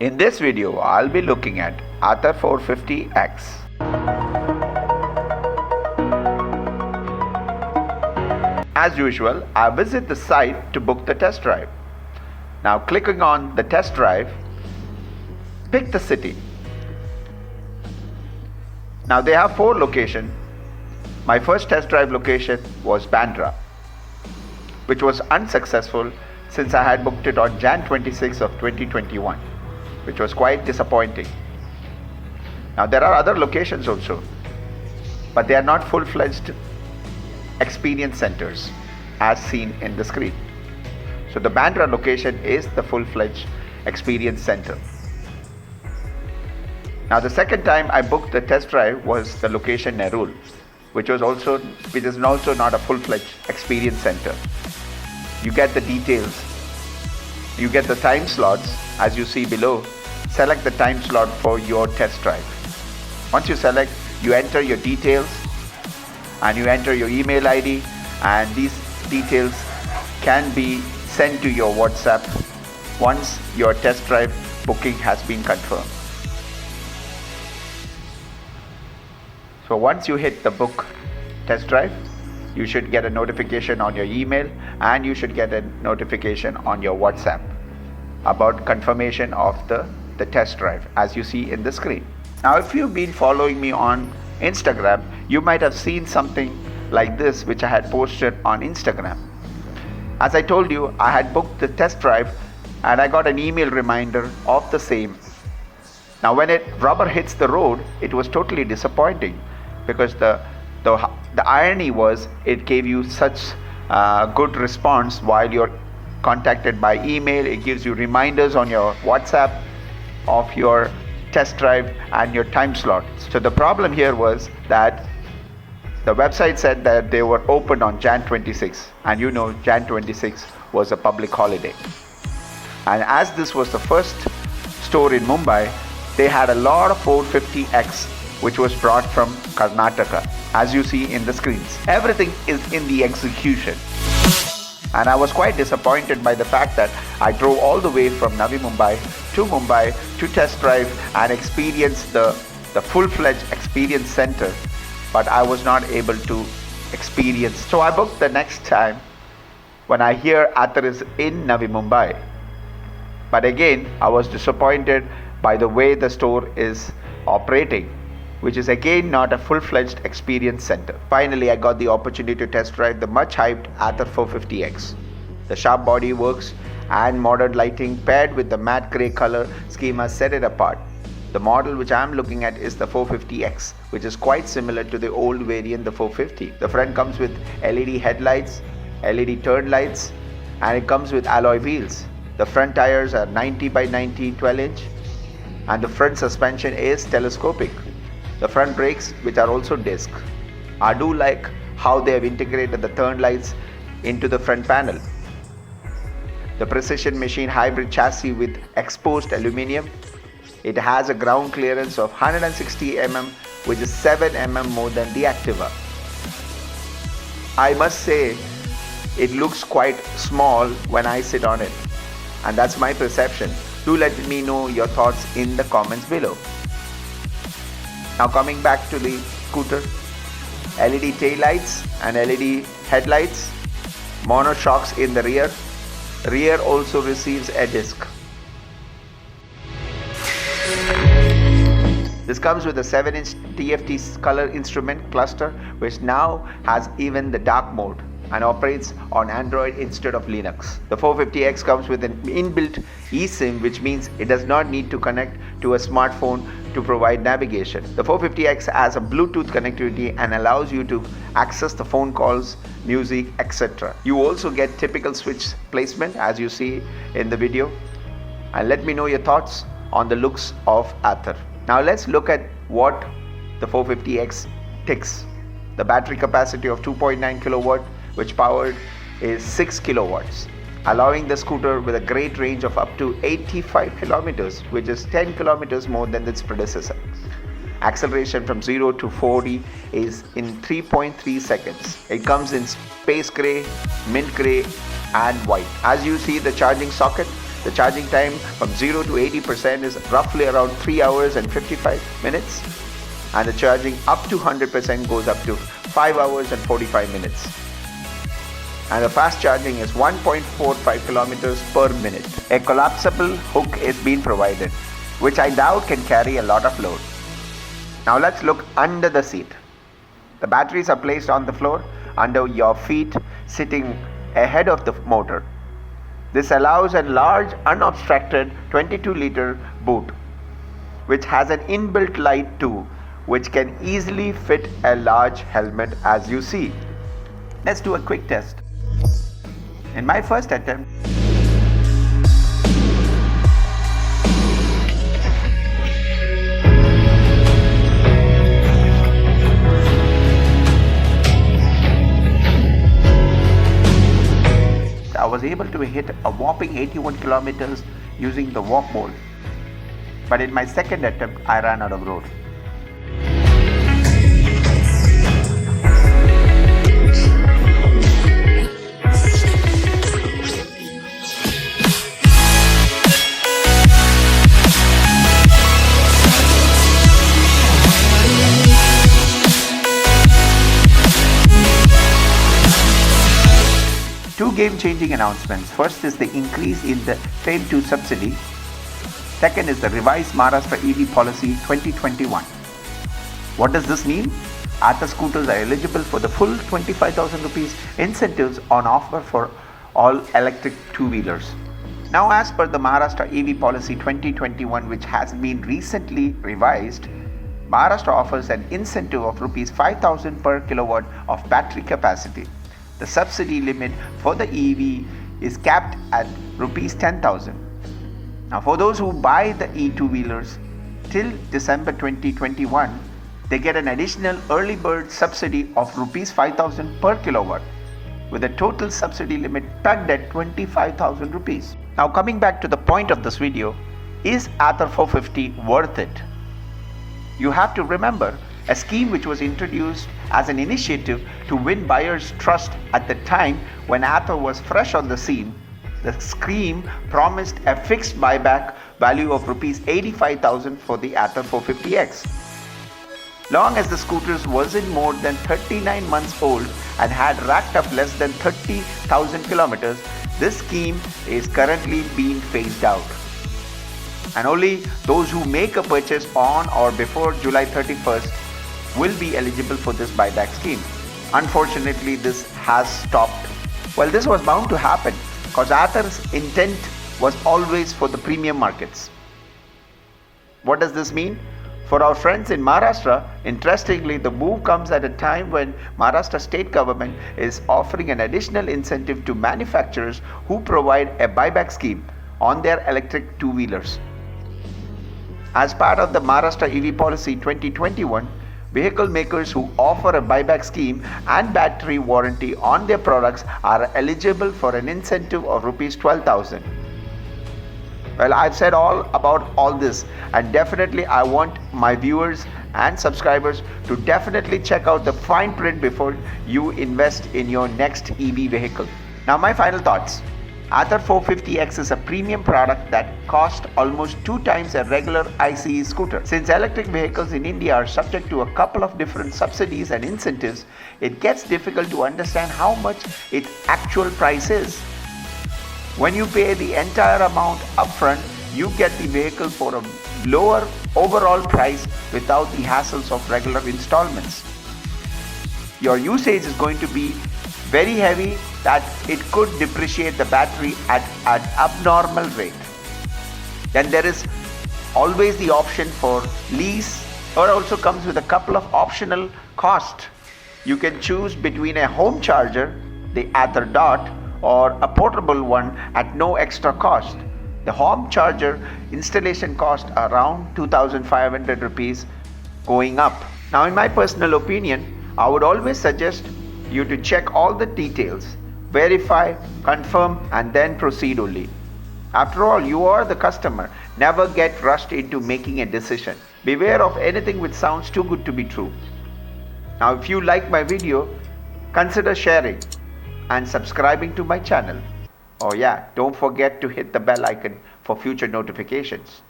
In this video, I'll be looking at Ather 450X. As usual, I visit the site to book the test drive. Now clicking on the test drive, pick the city. Now they have 4 locations. My first test drive location was Bandra, which was unsuccessful since I had booked it on Jan 26 of 2021, which was quite disappointing. Now there are other locations also, but they are not full-fledged experience centers as seen in the screen. So the Bandra location is the full-fledged experience center. Now the second time I booked the test drive was the location Nerul, which is also not a full-fledged experience center. You get the details, you get the time slots as you see below. Select the time slot for your test drive. Once you select, you enter your details and you enter your email ID, and these details can be sent to your WhatsApp once your test drive booking has been confirmed. So once you hit the book test drive, you should get a notification on your email and you should get a notification on your WhatsApp about confirmation of the test drive as you see in the screen. Now if you've been following me on Instagram, you might have seen something like this which I had posted on Instagram. As I told you, I had booked the test drive and I got an email reminder of the same. Now when rubber hits the road, it was totally disappointing because the irony was it gave you such good response while you're contacted by email. It gives you reminders on your WhatsApp of your test drive and your time slot. So the problem here was that the website said that they were open on Jan 26, and you know Jan 26 was a public holiday. And as this was the first store in Mumbai, they had a lot of 450X which was brought from Karnataka, as you see in the screens. Everything is in the execution. And I was quite disappointed by the fact that I drove all the way from Navi Mumbai to test drive and experience the full-fledged experience center, but I was not able to experience. So I booked the next time when I hear Ather is in Navi Mumbai. But again, I was disappointed by the way the store is operating, which is again not a full-fledged experience center. Finally, I got the opportunity to test drive the much hyped Ather 450X. The sharp body works and modern lighting paired with the matte grey color schema set it apart. The model which I am looking at is the 450X, which is quite similar to the old variant, the 450. The front comes with LED headlights, LED turn lights, and it comes with alloy wheels. The front tires are 90 by 90 12-inch, and the front suspension is telescopic. The front brakes, which are also disc. I do like how they have integrated the turn lights into the front panel. The precision machine hybrid chassis with exposed aluminium. It has a ground clearance of 160 mm, which is 7 mm more than the Activa. I must say, it looks quite small when I sit on it, and that's my perception. Do let me know your thoughts in the comments below. Now coming back to the scooter, LED tail lights and LED headlights, mono shocks in the rear. Rear also receives a disc. This comes with a 7-inch TFT color instrument cluster, which now has even the dark mode and operates on Android instead of Linux. The 450X comes with an inbuilt eSIM, which means it does not need to connect to a smartphone to provide navigation. The 450X has a Bluetooth connectivity and allows you to access the phone calls, music, etc. You also get typical switch placement as you see in the video. And let me know your thoughts on the looks of Ather. Now let's look at what the 450X ticks. The battery capacity of 2.9 kilowatt, which powered is 6 kilowatts, allowing the scooter with a great range of up to 85 kilometers, which is 10 kilometers more than its predecessor. Acceleration from 0 to 40 is in 3.3 seconds. It comes in space gray, mint gray and white. As you see the charging socket, The charging time from 0 to 80% is roughly around 3 hours and 55 minutes. And the charging up to 100% goes up to 5 hours and 45 minutes. And the fast charging is 1.45 kilometers per minute. A collapsible hook is being provided, which I doubt can carry a lot of load. Now let's look under the seat. The batteries are placed on the floor under your feet, sitting ahead of the motor. This allows a large unobstructed 22-liter boot, which has an inbuilt light too, which can easily fit a large helmet, as you see. Let's do a quick test. In my first attempt, I was able to hit a whopping 81 kilometers using the walk mode. But in my second attempt, I ran out of road. Two game-changing announcements. First is the increase in the FAME 2 subsidy. Second is the revised Maharashtra EV policy 2021. What does this mean? Ather scooters are eligible for the full 25,000 rupees incentives on offer for all electric two-wheelers. Now, as per the Maharashtra EV policy 2021, which has been recently revised, Maharashtra offers an incentive of rupees 5,000 per kilowatt of battery capacity. The subsidy limit for the EV is capped at rupees 10,000. Now, for those who buy the e-two-wheelers till December 2021, they get an additional early bird subsidy of rupees 5,000 per kilowatt, with a total subsidy limit pegged at 25,000 rupees. Now, coming back to the point of this video, is Ather 450 worth it? You have to remember a scheme which was introduced as an initiative to win buyers' trust at the time when Ather was fresh on the scene. The scheme promised a fixed buyback value of rupees 85,000 for the Ather 450X. Long as the scooters wasn't more than 39 months old and had racked up less than 30,000 kilometers, this scheme is currently being phased out. And only those who make a purchase on or before July 31st will be eligible for this buyback scheme. Unfortunately, this has stopped. Well, this was bound to happen because Ather's intent was always for the premium markets. What does this mean? For our friends in Maharashtra, interestingly, the move comes at a time when Maharashtra state government is offering an additional incentive to manufacturers who provide a buyback scheme on their electric two-wheelers. As part of the Maharashtra EV policy 2021, vehicle makers who offer a buyback scheme and battery warranty on their products are eligible for an incentive of rupees 12,000. Well, I've said all about all this, and definitely I want my viewers and subscribers to definitely check out the fine print before you invest in your next EV vehicle. Now, my final thoughts. Ather 450X is a premium product that costs almost 2 times a regular ICE scooter. Since electric vehicles in India are subject to a couple of different subsidies and incentives, it gets difficult to understand how much its actual price is. When you pay the entire amount upfront, you get the vehicle for a lower overall price without the hassles of regular installments. Your usage is going to be very heavy that it could depreciate the battery at an abnormal rate. Then there is always the option for lease, or also comes with a couple of optional costs. You can choose between a home charger, the Ather Dot, or a portable one at no extra cost. The home charger installation cost around 2,500 rupees going up. Now, in my personal opinion, I would always suggest you to check all the details, verify, confirm, and then proceed only. After all, you are the customer. Never get rushed into making a decision. Beware of anything which sounds too good to be true. Now, if you like my video, consider sharing and subscribing to my channel. Oh yeah, don't forget to hit the bell icon for future notifications.